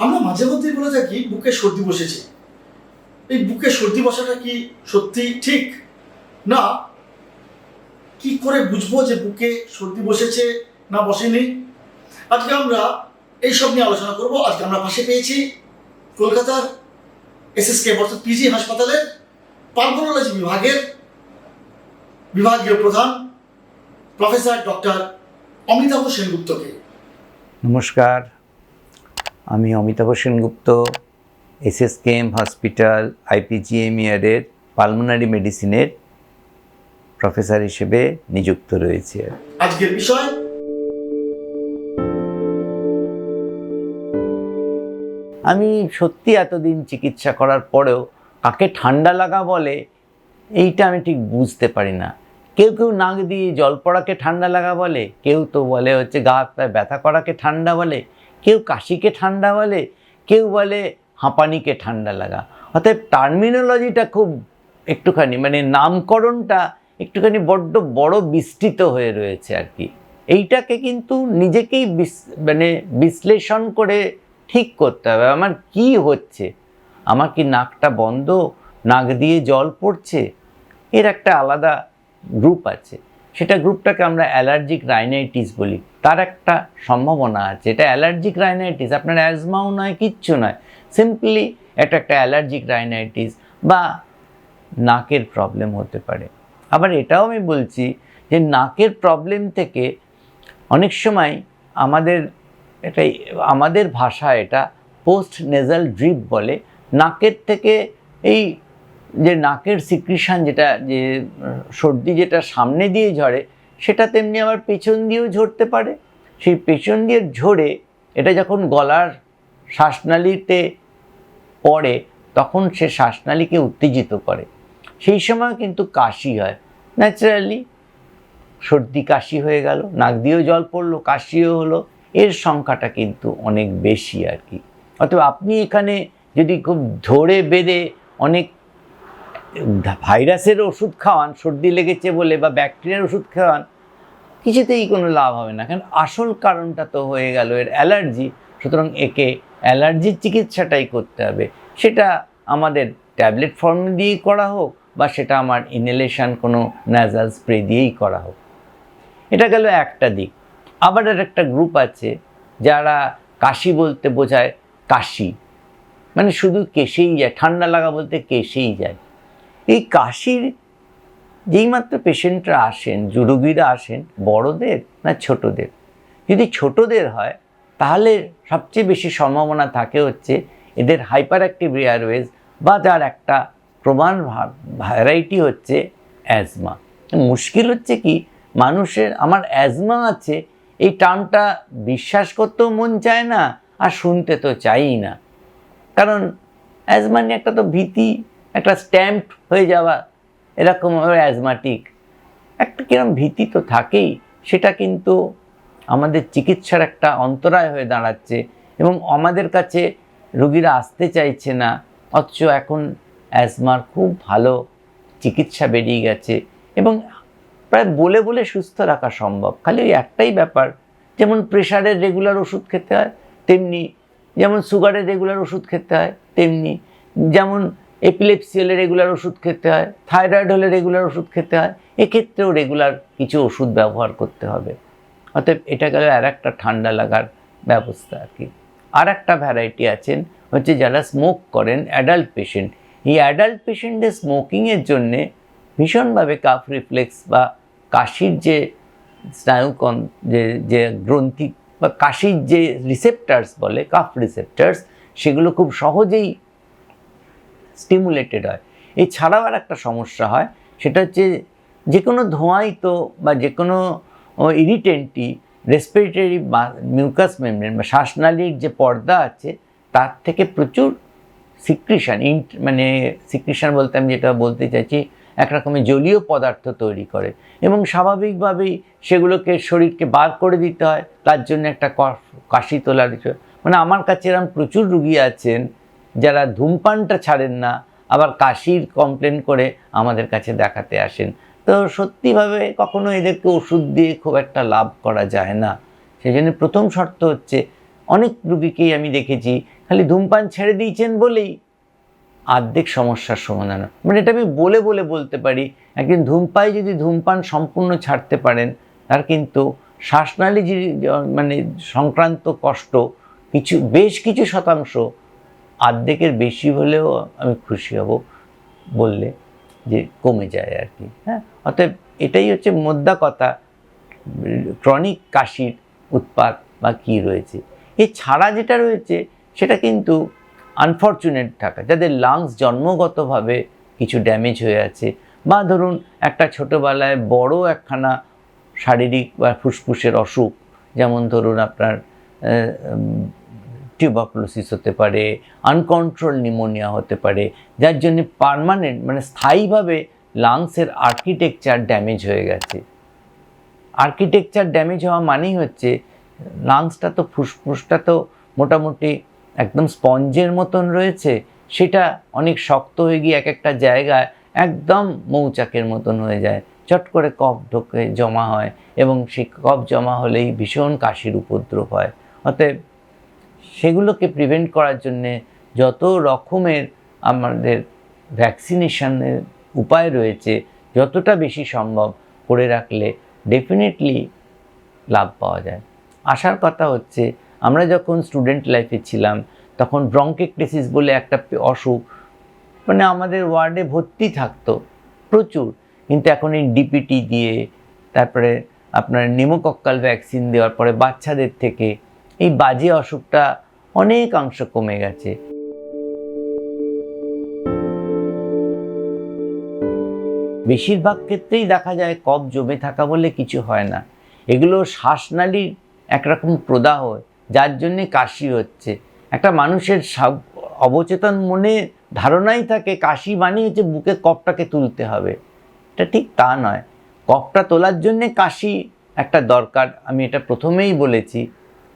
আমরা মাঝে মধ্যেই বলে থাকি বুকে সর্দি বসেছে। এই বুকে সর্দি বসাটা কি সত্যি ঠিক না? কি করে বুঝবো যে বুকে সর্দি বসেছে না বসেনি? আজকে আমরা এইসব নিয়ে আলোচনা করব। আজকে আমরা পাশে পেয়েছি কলকাতার এসএসকে অর্থাৎ পিজি হাসপাতালের পালমোনোলজি বিভাগের বিভাগীয় প্রধান প্রফেসর ডক্টর অমিতাভ সেনগুপ্তকে। নমস্কার, আমি অমিতাভ সেনগুপ্ত, এসএসকেএম হসপিটাল আইপিজিএমইআরের পালমোনারি মেডিসিনের প্রফেসর হিসেবে নিযুক্ত রয়েছে। আজকের বিষয় আমি সত্যি এতদিন চিকিৎসা করার পরেও কাকে ঠান্ডা লাগা বলে এইটা আমি ঠিক বুঝতে পারি না। কেউ কেউ নাক দিয়ে জল পড়াকে ঠান্ডা লাগা বলে, কেউ তো বলে হচ্ছে গা হাত পায়ে ব্যথা করাকে ঠান্ডা বলে, কেউ কাশিকে ঠান্ডা বলে, কেউ বলে হাঁপানিকে ঠান্ডা লাগা। অর্থাৎ টার্মিনোলজিটা খুব একটুখানি নামকরণটা একটুখানি বড্ড বড় বিস্তৃত হয়ে রয়েছে আর কি। এইটাকে কিন্তু নিজেকেই বিশ্লেষণ করে ঠিক করতে হবে আমার কি হচ্ছে। আমার কি নাকটা বন্ধ, নাক দিয়ে জল পড়ছে? এর একটা আলাদা গ্রুপ আছে, সেটা গ্রুপটাকে আমরা অ্যালার্জিক রাইনাইটিস বলি। তার একটা সম্ভাবনা আছে, এটা অ্যালার্জিক রাইনাইটিস, আপনার অ্যাজমাও নয়, কিচ্ছু নয়, সিম্পলি এটা একটা অ্যালার্জিক রাইনাইটিস বা নাকের প্রবলেম হতে পারে। আবার এটাও আমি বলছি যে নাকের প্রবলেম থেকে অনেক সময় আমাদের ভাষায় এটা পোস্ট নেজাল ড্রিপ বলে। নাকের থেকে এই যে নাকের সিক্রিশন, যেটা যে সর্দি যেটা সামনে দিয়ে ঝরে, সেটা তেমনি আবার পেছন দিয়েও ঝরতে পারে। সেই পেছন দিয়ে ঝরে এটা যখন গলার শ্বাসনালীতে পড়ে তখন সে শ্বাসনালীকে উত্তেজিত করে, সেই সময় কিন্তু কাশি হয়। ন্যাচারালি সর্দি কাশি হয়ে গেল, নাক দিয়েও জল পড়লো, কাশিও হলো, এর সংখ্যাটা কিন্তু অনেক বেশি আর কি। অথবা আপনি এখানে যদি খুব ধরে বেঁধে অনেক ভাইরাসের ওষুধ খাওয়ান সর্দি লেগেছে বলে, বা ব্যাকটেরিয়ার ওষুধ খাওয়ান, কিছুতেই কোনো লাভ হবে না, কারণ আসল কারণটা তো হয়ে গেল এর অ্যালার্জি। সুতরাং একে অ্যালার্জির চিকিৎসাটাই করতে হবে, সেটা আমাদের ট্যাবলেট ফর্ম দিয়েই করা হোক বা সেটা আমার ইনহেলেশন কোনো ন্যাজাল স্প্রে দিয়েই করা হোক। এটা গেল একটা দিক। আবার আর একটা গ্রুপ আছে যারা কাশি বলতে বোঝায় কাশি, শুধু কেশেই যায়, ঠান্ডা লাগা বলতে কেশেই যায়। এই কাশির যেইমাত্র পেশেন্টরা আসেন, রোগীরা আসেন, বড়দের না ছোটদের? যদি ছোটদের হয় তাহলে সবচেয়ে বেশি সম্ভাবনা থাকে হচ্ছে এদের হাইপার অ্যাক্টিভ এয়ারওয়েজ, বা যার একটা প্রমাণ ভ্যারাইটি হচ্ছে অ্যাজমা। মুশকিল হচ্ছে কি, মানুষের আমার অ্যাজমা আছে এই টার্মটা বিশ্বাস করতেও মন চায় না, আর শুনতে তো চাইই না। কারণ অ্যাজমা নিয়ে একটা তো ভীতি, একটা স্ট্যাম্প হয়ে যাওয়া, এরকম অ্যাজমাটিক একটা কিরম ভীতি তো থাকেই। সেটা কিন্তু আমাদের চিকিৎসার একটা অন্তরায় হয়ে দাঁড়াচ্ছে এবং আমাদের কাছে রোগীরা আসতে চাইছে না। অথচ এখন অ্যাজমার খুব ভালো চিকিৎসা বেরিয়ে গেছে এবং প্রায় বলে বলে সুস্থ রাখা সম্ভব। খালি ওই একটাই ব্যাপার, যেমন প্রেশারের রেগুলার ওষুধ খেতে হয় তেমনি, যেমন সুগারের রেগুলার ওষুধ খেতে হয় তেমনি, যেমন এপিলেপসি হলে রেগুলার ওষুধ খেতে হয়, থাইরয়েড হলে রেগুলার ওষুধ খেতে হয়, এক্ষেত্রেও রেগুলার কিছু ওষুধ ব্যবহার করতে হবে। অতএব এটা গেল আর একটা ঠান্ডা লাগার ব্যবস্থা আর কি। আর একটা ভ্যারাইটি আছেন হচ্ছে যারা স্মোক করেন, অ্যাডাল্ট পেশেন্ট। এই অ্যাডাল্ট পেশেন্টের স্মোকিংয়ের জন্যে ভীষণভাবে কাফ রিফ্লেক্স বা কাশির যে স্নায়ুকণ যে গ্রন্থি বা কাশির যে রিসেপ্টার্স বলে, কাফ রিসেপ্টার্স, সেগুলো খুব সহজেই স্টিমুলেটেড হয়। এছাড়াও আর একটা সমস্যা হয়, সেটা হচ্ছে যে কোনো ধোঁয়াই তো বা যে কোনো ইরিটেন্টই রেসপিরেটরি মিউকাস মেমব্রেন বা শ্বাসনালীর যে পর্দা আছে তার থেকে প্রচুর সিক্রিশন, সিক্রিশন বলতে আমি যেটা বলতে চাইছি, এক রকমের জলীয় পদার্থ তৈরি করে এবং স্বাভাবিকভাবেই সেগুলোকে শরীরকে বার করে দিতে হয়। তার জন্য একটা কাশি তোলার আমার কাছে এরকম প্রচুর রুগী আছেন যারা ধূমপানটা ছাড়েন না, আবার কাশির কমপ্লেন করে আমাদের কাছে দেখাতে আসেন। তো সত্যিভাবে কখনো এদেরকে ওষুধ দিয়ে খুব একটা লাভ করা যায় না। সেই জন্য প্রথম শর্ত হচ্ছে, অনেক রুগীকেই আমি দেখেছি খালি ধূমপান ছেড়ে দিয়েছেন বলেই অর্ধেক সমস্যার সমাধান। মানে এটা আমি বলে বলতে পারি, একজন ধূমপায়ী যদি ধূমপান সম্পূর্ণ ছাড়তে পারেন, তার কিন্তু শ্বাসনালী মানে সংক্রান্ত কষ্ট বেশ কিছু শতাংশ, অর্ধেকের বেশি হলেও আমি খুশি হব বললে, যে কমে যায় আর কি। হ্যাঁ, অতএব এটাই হচ্ছে মোদ্দা কথা, ক্রনিক কাশির উৎপাত বা কী রয়েছে। এছাড়া যেটা রয়েছে সেটা কিন্তু আনফর্চুনেট থাকা, যাদের লাংস জন্মগতভাবে কিছু ড্যামেজ হয়ে আছে, বা ধরুন একটা ছোটোবেলায় বড় একখানা শারীরিক বা ফুসফুসের অসুখ, যেমন ধরুন আপনার টিউবারকুলোসিস হতে পারে, আনকন্ট্রোল নিউমোনিয়া হতে পারে, যার জন্য পার্মানেন্ট মানে স্থায়ীভাবে লাংসের আর্কিটেকচার ড্যামেজ হয়ে গেছে। আর্কিটেকচার ড্যামেজ হওয়া মানেই হচ্ছে লাংসটা তো, ফুসফুসটা তো মোটামুটি একদম স্পঞ্জের মতন রয়েছে, সেটা অনেক শক্ত হয়ে গিয়ে এক একটা জায়গায় একদম মৌচাকের মতন হয়ে যায়, চট করে কফ ঢোকে জমা হয়, এবং সেই কফ জমা হলেই ভীষণ কাশির উপদ্রব হয়। অতএব সেগুলোকে প্রিভেন্ট করার জন্যে যত রকমের আমাদের ভ্যাকসিনেশনের উপায় রয়েছে, যতটা বেশি সম্ভব করে রাখলে ডেফিনেটলি লাভ পাওয়া যায়। আসার কথা হচ্ছে, আমরা যখন স্টুডেন্ট লাইফে ছিলাম তখন ব্রঙ্কেকটেসিস বলে একটা অসুখ মানে আমাদের ওয়ার্ডে ভর্তি থাকতো প্রচুর, কিন্তু এখন এই ডিপিটি দিয়ে, তারপরে আপনার নিউমোকক্কাল ভ্যাকসিন দেওয়ার পরে বাচ্চাদের থেকে এই বাজে অসুখটা অনেকাংশ কমে গেছে। বেশিরভাগ ক্ষেত্রেই দেখা যায় কফ জমে থাকা বলে কিছু হয় না, এগুলো শ্বাসনালীর একরকম প্রদাহ, যার জন্যে কাশি হচ্ছে। একটা মানুষের অবচেতন মনে ধারণাই থাকে কাশি মানে হচ্ছে বুকে কফটাকে তুলতে হবে, এটা ঠিক তা নয়। কফটা তোলার জন্যে কাশি একটা দরকার, আমি এটা প্রথমেই বলেছি,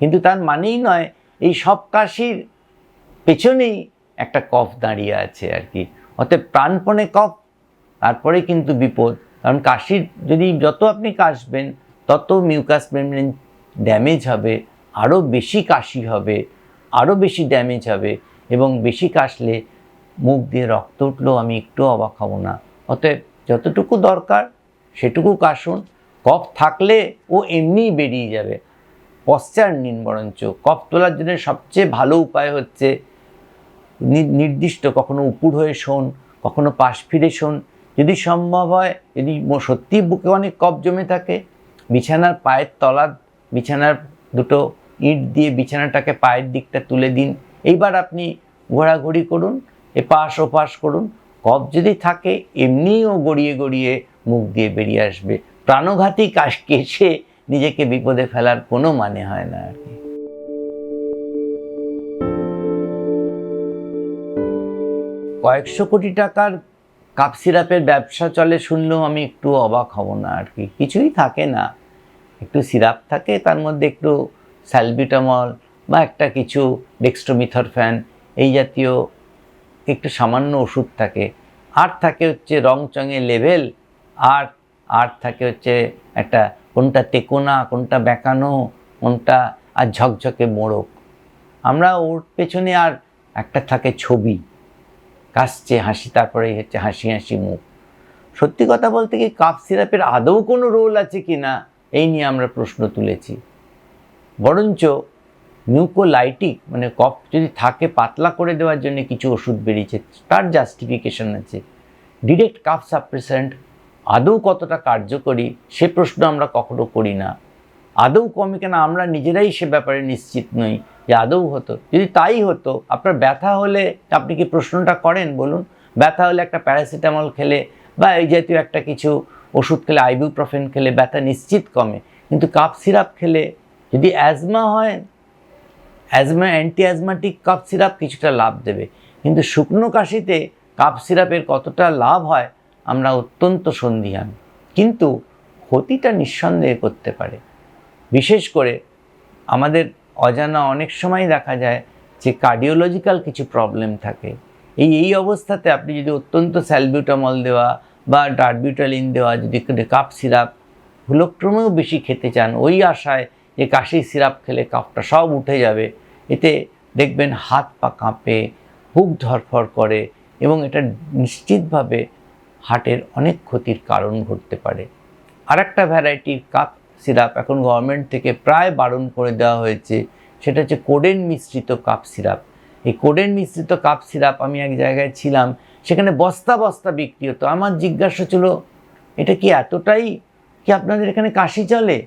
কিন্তু তার মানেই নয় এই সব কাশির পেছনেই একটা কফ দাঁড়িয়ে আছে আর কি। অতএব প্রাণপণে কফ, তারপরে কিন্তু বিপদ। কারণ কাশির যদি যত আপনি কাশবেন তত মিউকাস মেমব্রেন ড্যামেজ হবে, আরও বেশি কাশি হবে, আরও বেশি ড্যামেজ হবে, এবং বেশি কাশলে মুখ দিয়ে রক্ত উঠলেও আমি একটু অবাক হব না। অতএব যতটুকু দরকার সেটুকু কাশুন। কফ থাকলে ও এমনিই বেরিয়ে যাবে, পশ্চার নিন। বরঞ্চ কফ তোলার জন্য সবচেয়ে ভালো উপায় হচ্ছে নির্দিষ্ট, কখনো উপুড় হয়ে শোন, কখনো পাশ ফিরে শোন, যদি সম্ভব হয়। যদি সত্যিই বুকে অনেক কফ জমে থাকে, বিছানার পায়ের তলা, বিছানার দুটো ইট দিয়ে বিছানাটাকে পায়ের দিকটা তুলে দিন, এইবার আপনি ঘোরাঘুরি করুন, এপাশ ওপাশ করুন। কফ যদি থাকে এমনিও গড়িয়ে গড়িয়ে মুখ দিয়ে বেরিয়ে আসবে। প্রাণঘাতী কেশে নিজেকে বিপদে ফেলার কোনো মানে হয় না আর কি। কয়েকশো কোটি টাকার কাপ সিরাপের ব্যবসা চলে শুনলেও আমি একটু অবাক হব না আর কি। কিছুই থাকে না, একটু সিরাপ থাকে, তার মধ্যে একটু স্যালবিউটামল বা একটা কিছু ডেক্সট্রোমিথরফ্যান এই জাতীয় একটু সামান্য ওষুধ থাকে, আর থাকে হচ্ছে রং চঙে লেভেল, আর থাকে হচ্ছে একটা কোনটা তেকোনা, কোনটা বেঁকানো, কোনটা আর ঝকঝকে মোড়ক। আমরা ওর পেছনে আর একটা থাকে ছবি, কাশছে হাসি, তারপরে হচ্ছে হাসি হাসি মুখ। সত্যি কথা বলতে কি কাপ সিরাপের আদৌ কোনো রোল আছে কি না এই নিয়ে আমরা প্রশ্ন তুলেছি। বরঞ্চ মিউকোলাইটিক মানে কফ যদি থাকে পাতলা করে দেওয়ার জন্য কিছু ওষুধ বেরিয়েছে, তার জাস্টিফিকেশন আছে। ডিরেক্ট কাফ সাপ্রেসেন্ট আদৌ কতটা কার্যকরী সে প্রশ্ন আমরা কখনো করি না। আদৌ কমে কেন আমরা নিজেরাই সে ব্যাপারে নিশ্চিত নই যে আদৌ হতো। যদি তাই হতো, আপনার ব্যথা হলে আপনি কি প্রশ্নটা করেন বলুন? ব্যথা হলে একটা প্যারাসিটামল খেলে বা এই জাতীয় একটা কিছু ওষুধ খেলে, আইবুপ্রোফেন খেলে ব্যথা নিশ্চিত কমে। কিন্তু কাপ সিরাপ খেলে যদি অ্যাজমা হয়, অ্যান্টি অ্যাজমাটিক কাপ সিরাপ কিছুটা লাভ দেবে, কিন্তু শুকনো কাশিতে কাপ সিরাপের কতটা লাভ হয় আমরা অত্যন্ত সন্দিহান। কিন্তু ক্ষতিটা নিঃসন্দেহে করতে পারে। বিশেষ করে আমাদের অজানা অনেক সময় দেখা যায় যে কার্ডিওলজিক্যাল কিছু প্রবলেম থাকে। এই অবস্থাতে আপনি যদি অত্যন্ত স্যালবিউটামল দেওয়া বা ডারবিউটালিন দেওয়া যদি কাপ সিরাপ ভুলক্রমেও বেশি খেতে চান, ওই আশায় যে কাশির সিরাপ খেলে কাফটা সব উঠে যাবে, এতে দেখবেন হাত পা কাঁপে, বুক ধড়ফড় করে এবং এটা নিশ্চিতভাবে হার্টের অনেক ক্ষতির কারণ ঘটতে পারে। আর একটা ভ্যারাইটির কাপ সিরাপ এখন গভর্নমেন্ট থেকে প্রায় বারণ করে দেওয়া হয়েছে, সেটা হচ্ছে কোডেন মিশ্রিত কাপ সিরাপ। এই কোডেন মিশ্রিত কাপ সিরাপ, আমি এক জায়গায় ছিলাম, সেখানে বস্তা বস্তা বিক্রি হতো। আমার জিজ্ঞাসা ছিল, এটা কি এতটাই কি আপনাদের এখানে কাশি চলে?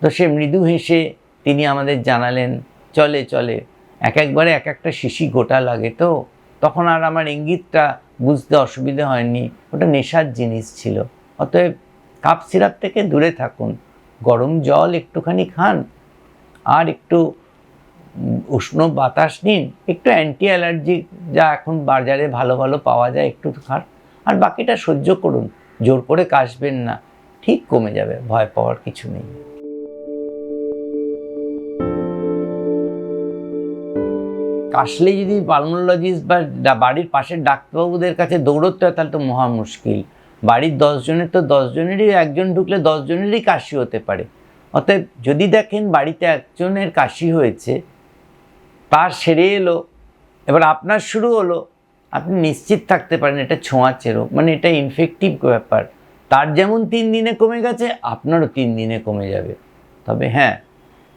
তো সে মৃদু হেসে তিনি আমাদের জানালেন, চলে চলে, একবারে এক একটা শিশি গোটা লাগে। তো তখন আর আমার ইঙ্গিতটা বুঝতে অসুবিধা হয়নি, ওটা নেশার জিনিস ছিল। অতএব কাপ সিরাপ থেকে দূরে থাকুন, গরম জল একটুখানি খান, আর একটু উষ্ণ বাতাস নিন, একটু অ্যান্টি অ্যালার্জিক যা এখন বাজারে ভালো ভালো পাওয়া যায় একটু খান, আর বাকিটা সহ্য করুন। জোর করে কাশবেন না, ঠিক কমে যাবে, ভয় পাওয়ার কিছু নেই। কাশলে যদি পালমোলজিস্ট বা বাড়ির পাশের ডাক্তারবাবুদের কাছে দৌড়তে হয়, তাহলে তো মহা মুশকিল। বাড়ির 10 জনের তো 10 জনেরই, একজন ঢুকলে 10 জনেরই কাশি হতে পারে। অতএব যদি দেখেন বাড়িতে একজনের কাশি হয়েছে, তার সেরে এলো, এবার আপনার শুরু হলো, আপনি নিশ্চিত থাকতে পারেন এটা ছোঁয়াচে রোগ, মানে এটা ইনফেক্টিভ ব্যাপার। তার যেমন 3 দিনে কমে গেছে, আপনারও 3 দিনে কমে যাবে। তবে হ্যাঁ,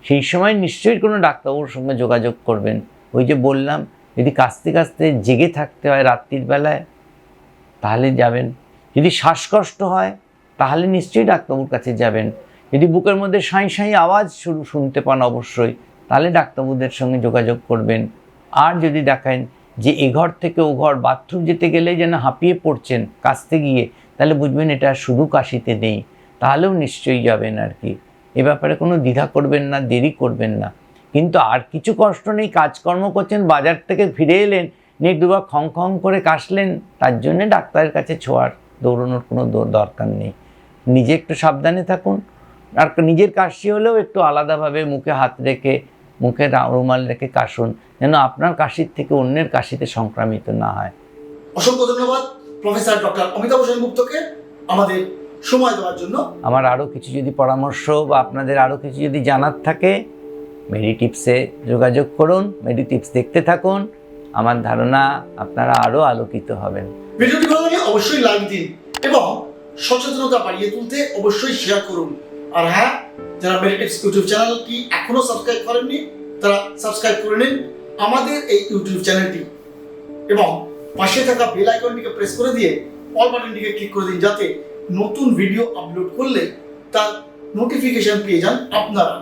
সেই সময় নিশ্চয়ই কোনো ডাক্তারবাবুর সঙ্গে যোগাযোগ করবেন। ওই যে বললাম, যদি কাশতে কাশতে জেগে থাকতে হয় রাত্রির বেলায়, তাহলে যাবেন। যদি শ্বাসকষ্ট হয়, তাহলে নিশ্চয়ই ডাক্তারবাবুর কাছে যাবেন। যদি বুকের মধ্যে সাঁই সাঁই আওয়াজ শুনতে পান, অবশ্যই তাহলে ডাক্তারবাবুদের সঙ্গে যোগাযোগ করবেন। আর যদি দেখেন যে এ ঘর থেকে ও ঘর, বাথরুম যেতে গেলে যেন হাঁপিয়ে পড়ছেন কাশতে গিয়ে, তাহলে বুঝবেন এটা শুধু কাশিতে নেই, তাহলেও নিশ্চয়ই যাবেন আর কি। এ ব্যাপারে কোনো দ্বিধা করবেন না, দেরি করবেন না। কিন্তু আর কিছু কষ্ট নেই, কাজকর্ম করছেন, বাজার থেকে ফিরে এলেন, নিয়ে দুবার খং খং করে কাশলেন, তার জন্যে ডাক্তারের কাছে দৌড়ানোর কোনো দরকার নেই। নিজে একটু সাবধানে থাকুন, আর নিজের কাশি হলেও একটু আলাদাভাবে মুখে হাত রেখে, মুখে রুমাল রেখে কাশুন, যেন আপনার কাশির থেকে অন্যের কাশিতে সংক্রামিত না হয়। অসংখ্য ধন্যবাদ প্রফেসর ডক্টর অমিতাভ সেনগুপ্তকে আমাদের সময় দেওয়ার জন্য। আমার আরও কিছু যদি পরামর্শ বা আপনাদের আরও কিছু যদি জানার থাকে, মেডিটিপসে যোগাযোগ করুন, মেডিটিপস দেখতে থাকুন। আমার ধারণা আপনারা আরও আলোকিত হবেন। ভিডিওটি ভালো লাগলে অবশ্যই লাইক দিন এবং সচেতনতা বাড়িয়ে তুলতে অবশ্যই শেয়ার করুন। আর হ্যাঁ, যারা মেডিটিপস ইউটিউব চ্যানেলটি এখনো সাবস্ক্রাইব করেননি, তারা সাবস্ক্রাইব করে নিন আমাদের এই ইউটিউব চ্যানেলটি, এবং পাশে থাকা বেল আইকনটিকে প্রেস করে দিয়ে অল বাটনটিকে ক্লিক করে দিন, যাতে নতুন ভিডিও আপলোড করলে তার নোটিফিকেশন পেয়ে যান আপনারা।